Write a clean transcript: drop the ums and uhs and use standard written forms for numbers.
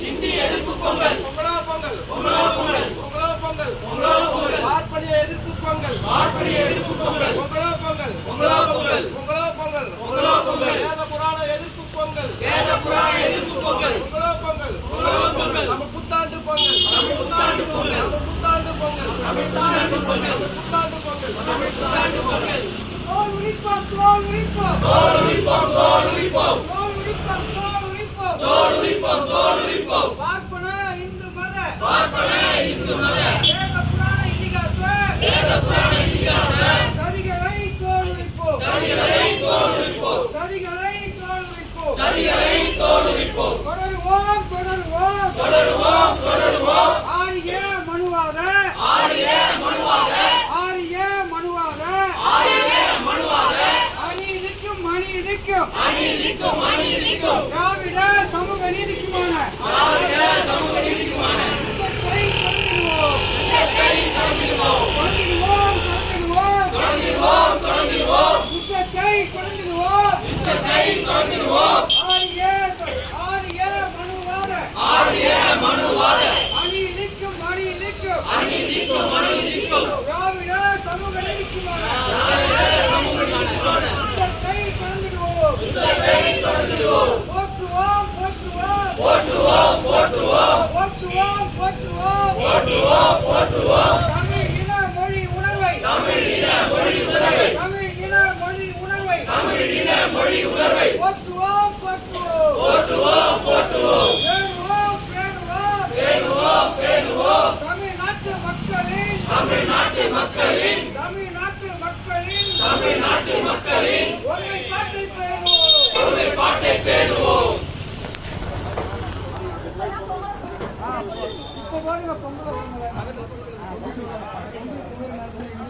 இந்திய எதிர்ப்பு பொங்கல், பொங்கலோ பொங்கல், பார்ப்பனிய எதிர்ப்பு பொங்கல், பொங்கலோ பொங்கல், வேத புராண எதிர்ப்பு பொங்கல், பொங்கலோ பொங்கல், நம்ம புத்தாண்டு பொங்கல், புத்தாண்டு பொங்கல். தோல் உரிப்போம், தோல் உரிப்போம், பார்ப்பன இந்து மத வேத புராண இதிகாச சதிகளை தோல் உரிப்போம், தொடருவோம் ஆரிய மனுவாத அநீதிக்கும் திராவிட சமூக நீதிக்குமான யுத்தத்தை தொடங்கிடுவோம். ஆரிய மனுவாத அநீதிக்கும் திராவிட சமூக நீதிக்குமான போற்றுவோம் தமிழ் இன மொழி உணர்வை போற்றுவோம் பேணுவோம் தமிழ்நாட்டு மக்களின் ஒருமைப்பாட்டை பேணுவோம். இப்போ பாருங்க பொங்கல்